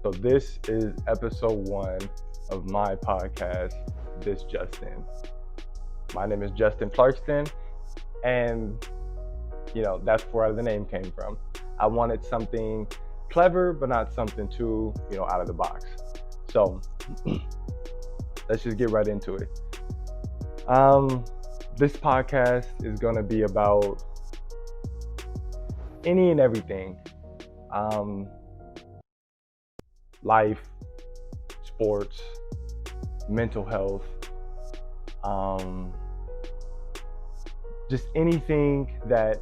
So this is episode 1 of my podcast, This Justin. My name is Justin Clarkston, and that's where the name came from. I wanted something clever, but not something too, out of the box. So let's just get right into it. This podcast is going to be about any and everything. Life, sports, mental health, just anything that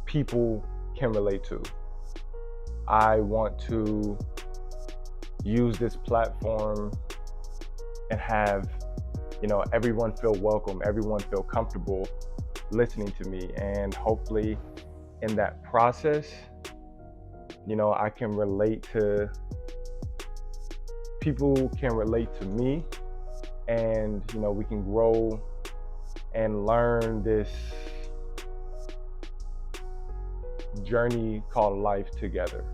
people can relate to. I want to use this platform and have, everyone feel welcome, everyone feel comfortable listening to me, and hopefully in that process, I can relate to people, can relate to me, and we can grow and learn this journey called life together.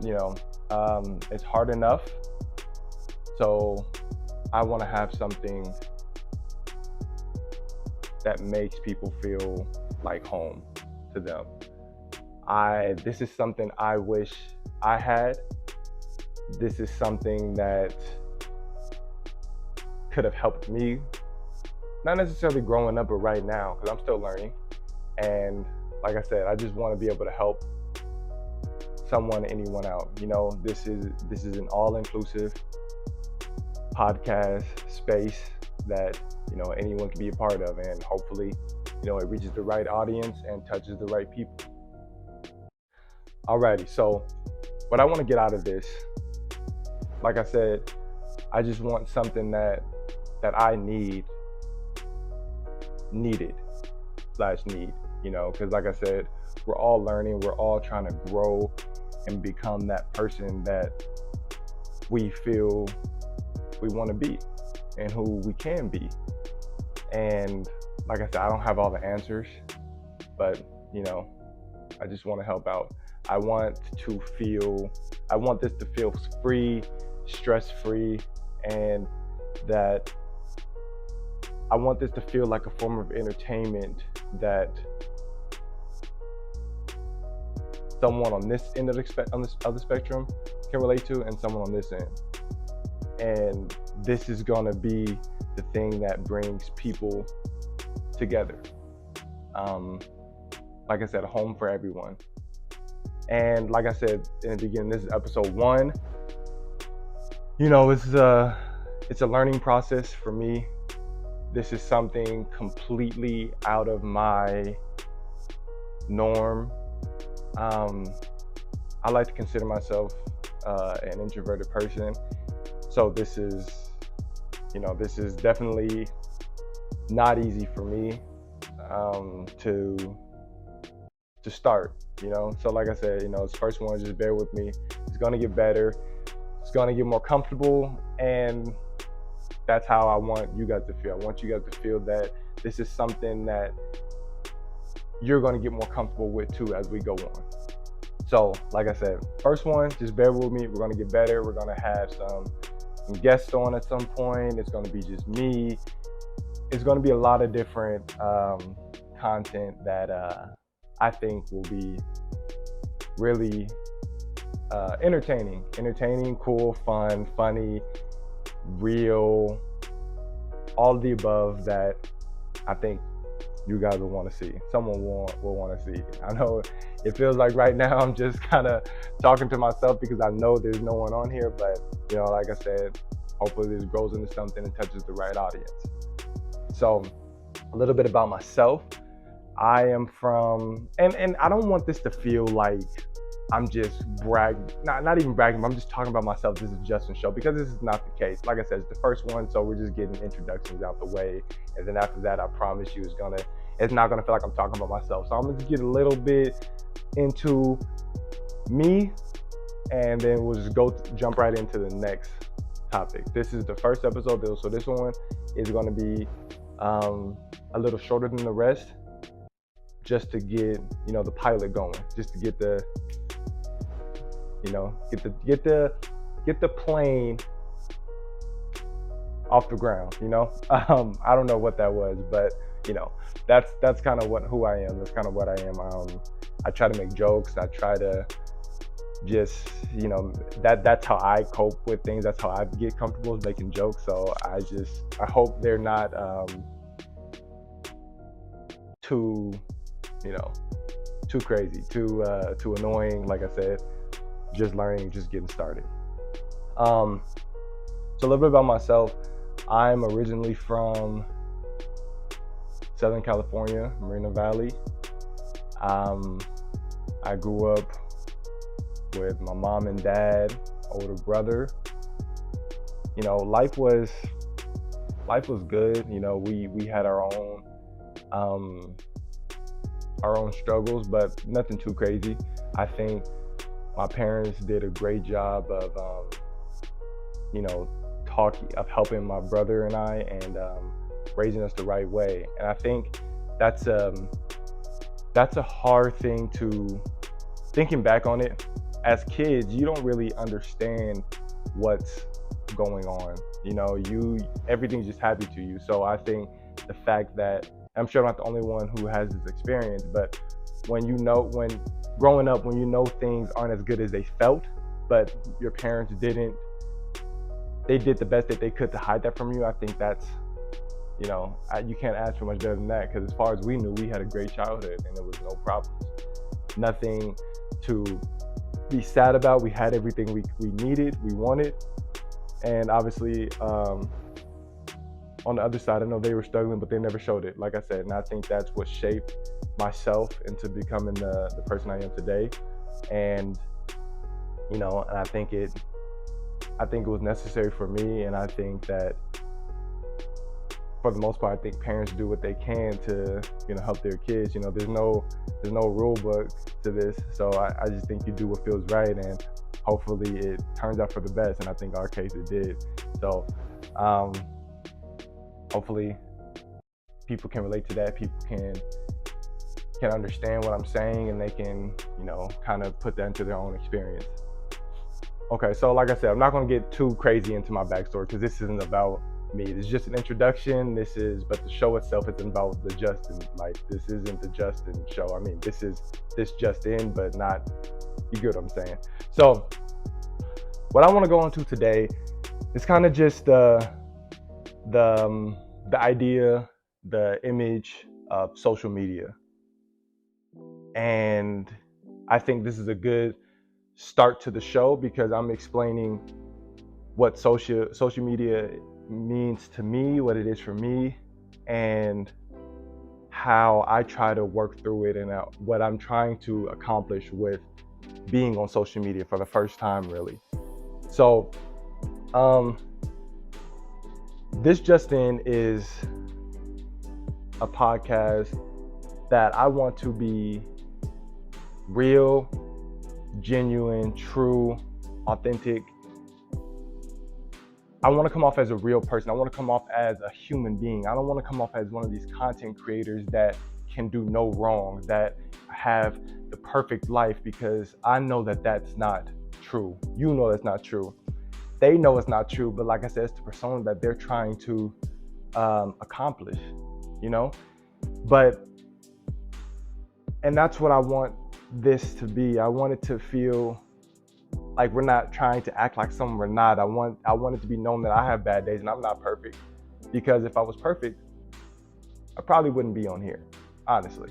It's hard enough, so I want to have something that makes people feel like home to them. This is something I wish I had. This is something that could have helped me, not necessarily growing up, but right now, because I'm still learning. And like I said, I just want to be able to help anyone out. This is an all-inclusive podcast space that anyone can be a part of, and hopefully it reaches the right audience and touches the right people. Alrighty, so what I want to get out of this, like I said, I just want something that I needed /need, because like I said, we're all learning, we're all trying to grow and become that person that we feel we want to be and who we can be. And like I said, I don't have all the answers, but I just want to help out. I want this to feel free, stress-free, and that I want this to feel like a form of entertainment that someone on this end of the other spectrum can relate to, and someone on this end. And this is going to be the thing that brings people together. Like I said, a home for everyone. And like I said in the beginning, this is episode 1. It's a learning process for me. This is something completely out of my norm. I like to consider myself an introverted person. So this is definitely not easy for me to start. So like I said, this first one, just bear with me. It's gonna get better. It's gonna get more comfortable, and that's how I want you guys to feel. I want you guys to feel that this is something that you're gonna get more comfortable with too as we go on. So like I said, first one, just bear with me. We're gonna get better. We're gonna have some guests on at some point. It's gonna be just me. It's gonna be a lot of different content that I think will be really entertaining, cool, fun, funny, real, all of the above that I think you guys will want to see. Someone will want to see. I know it feels like right now I'm just kind of talking to myself because I know there's no one on here, but like I said, hopefully this grows into something and touches the right audience. So a little bit about myself. I am from, and I don't want this to feel like I'm just not even bragging, but I'm just talking about myself. This is Justin's show, because this is not the case. Like I said, it's the first one, so we're just getting introductions out the way. And then after that, I promise you it's not gonna feel like I'm talking about myself. So I'm gonna just get a little bit into me, and then we'll just jump right into the next topic. This is the first episode, so this one is gonna be a little shorter than the rest, just to get the pilot going, just to get the get the plane off the ground. I don't know what that was, but that's kind of who I am. That's kind of what I am. I try to make jokes. I try to just that's how I cope with things. That's how I get comfortable is making jokes. So I hope they're not too too crazy, too annoying. Like I said, just learning, just getting started. So a little bit about myself. I'm originally from Southern California, Moreno Valley. I grew up with my mom and dad, older brother. Life was good. We had our own struggles, but nothing too crazy. I think my parents did a great job of helping my brother and I, and raising us the right way. And I think that's a hard thing to, thinking back on it, as kids, you don't really understand what's going on. Everything's just happy to you. So I think the fact that, I'm sure I'm not the only one who has this experience, but when growing up, when things aren't as good as they felt, but your parents they did the best that they could to hide that from you. I think that's, you can't ask for much better than that, because as far as we knew, we had a great childhood and there was no problems. Nothing to be sad about. We had everything we needed, we wanted. And obviously, on the other side, I know they were struggling, but they never showed it, like I said. And I think that's what shaped myself into becoming the person I am today. And, and I think it was necessary for me. And I think that for the most part, I think parents do what they can to, help their kids. There's no rule book to this. So I just think you do what feels right, and hopefully it turns out for the best. And I think our case it did. So hopefully people can relate to that. People can understand what I'm saying, and they can, kind of put that into their own experience. Okay, so like I said, I'm not going to get too crazy into my backstory, because this isn't about me. This is just an introduction. But the show itself isn't about the Justin. Like, this isn't the Justin show. I mean, this is this Justin, but not, you get what I'm saying. So what I want to go into today is kind of just the idea, the image of social media. And I think this is a good start to the show, because I'm explaining what social media means to me, what it is for me, and how I try to work through it, and what I'm trying to accomplish with being on social media for the first time, really. So this Justin is a podcast that I want to be real, genuine, true, authentic. I want to come off as a real person. I want to come off as a human being. I don't want to come off as one of these content creators that can do no wrong, that have the perfect life, because I know that that's not true. You know that's not true. They know it's not true, but like I said, it's the persona that they're trying to accomplish, and that's what I want this to be. I want it to feel like we're not trying to act like someone we're not. I want it to be known that I have bad days and I'm not perfect, because if I was perfect, I probably wouldn't be on here, honestly.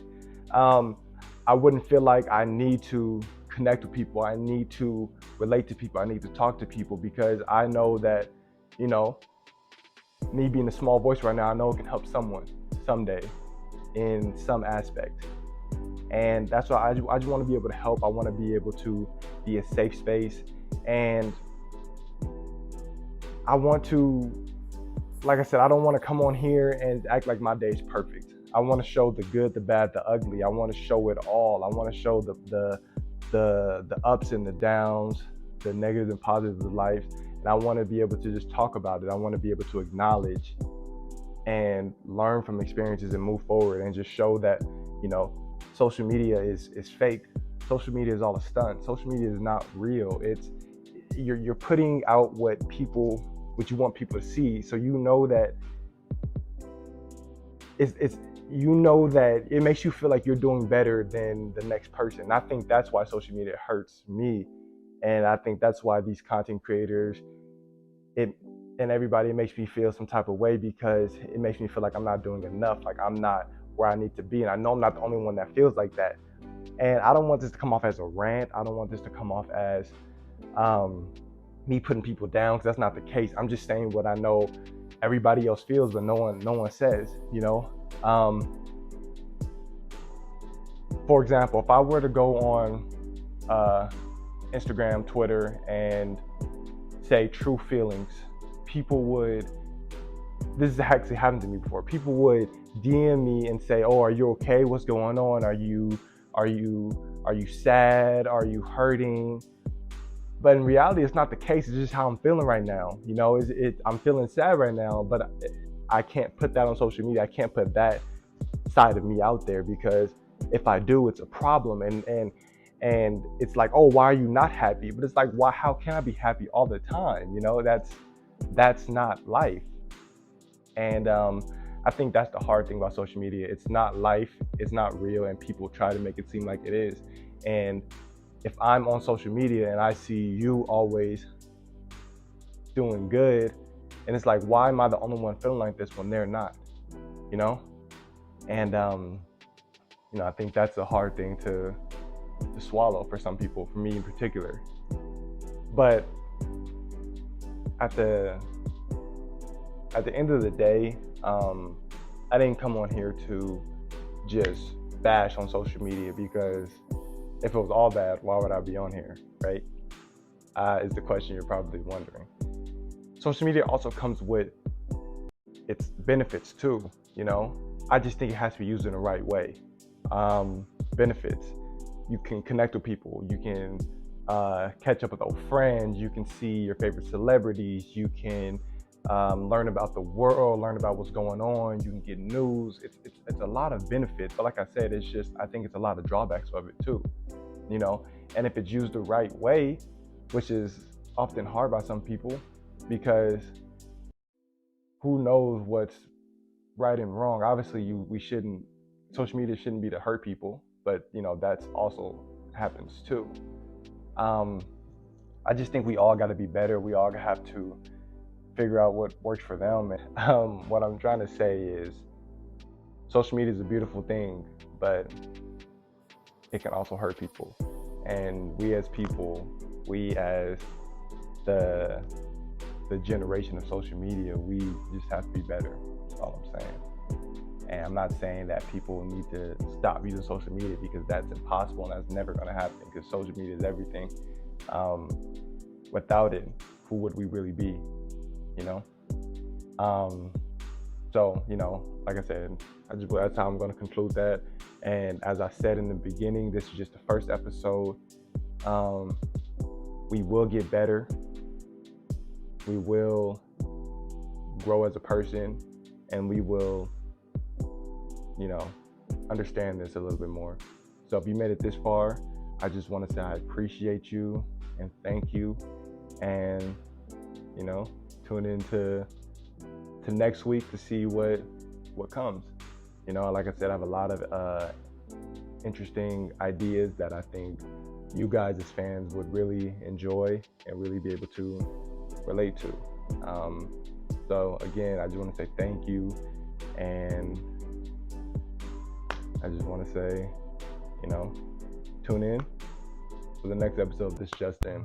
I wouldn't feel like I need to connect with people. I need to relate to people. I need to talk to people, because I know that, me being a small voice right now, I know it can help someone someday in some aspect. And that's why I just want to be able to help. I want to be able to be a safe space. And I want to, like I said, I don't want to come on here and act like my day's perfect. I want to show the good, the bad, the ugly. I want to show it all. I want to show the ups and the downs, the negatives and positives of life. And I want to be able to just talk about it. I want to be able to acknowledge and learn from experiences and move forward, and just show that, social media is fake. social media is all a stunt. Social media is not real. It's you're putting out what you want people to see. So you know that it's you know that it makes you feel like you're doing better than the next person. And I think that's why social media hurts me, and I think that's why these content creators, it and everybody, it makes me feel some type of way, because it makes me feel like I'm not doing enough, like I'm not where I need to be. And I know I'm not the only one that feels like that. And I don't want this to come off as a rant. I don't want this to come off as me putting people down, because that's not the case. I'm just saying what I know everybody else feels, but no one says, you know. For example, if I were to go on Instagram, Twitter, and say true feelings, people would, this has actually happened to me before, people would DM me and say, oh, are you okay? What's going on? Are you sad? Are you hurting? But in reality, it's not the case. It's just how I'm feeling right now. You know, I'm feeling sad right now, but I can't put that on social media. I can't put that side of me out there, because if I do, it's a problem. And it's like, oh, why are you not happy? But it's like, why? How can I be happy all the time? You know, that's not life. And I think that's the hard thing about social media. It's not life. It's not real, and people try to make it seem like it is. And if I'm on social media and I see you always doing good, and it's like, why am I the only one feeling like this when they're not? You know? And you know, I think that's a hard thing to swallow for some people, for me in particular. But at the end of the day, I didn't come on here to just bash on social media, because if it was all bad, why would I be on here, right? Is the question you're probably wondering. Social media also comes with its benefits too, you know? I just think it has to be used in the right way. Benefits. You can connect with people. You can catch up with old friends. You can see your favorite celebrities. You can learn about the world, learn about what's going on. You can get news. It's a lot of benefits. But like I said, I think it's a lot of drawbacks of it too, you know? And if it's used the right way, which is often hard by some people, because who knows what's right and wrong. Obviously, social media shouldn't be to hurt people, but you know, that's also happens too. I just think we all got to be better. We all have to figure out what works for them. And what I'm trying to say is, social media is a beautiful thing, but it can also hurt people. And we as people, we as the generation of social media, we just have to be better. That's all I'm saying. And I'm not saying that people need to stop using social media, because that's impossible and that's never going to happen, because social media is everything. Without it, who would we really be, you know? So, you know, like I said, that's how I'm going to conclude that. And as I said in the beginning, this is just the first episode. We will get better. We will grow as a person, and we will, you know, understand this a little bit more. So if you made it this far, I just want to say I appreciate you and thank you. And, you know, tune in to next week to see what comes. You know, like I said, I have a lot of interesting ideas that I think you guys as fans would really enjoy and really be able to relate to. So again, I just want to say thank you, and I just want to say, you know, tune in for the next episode of This Just In.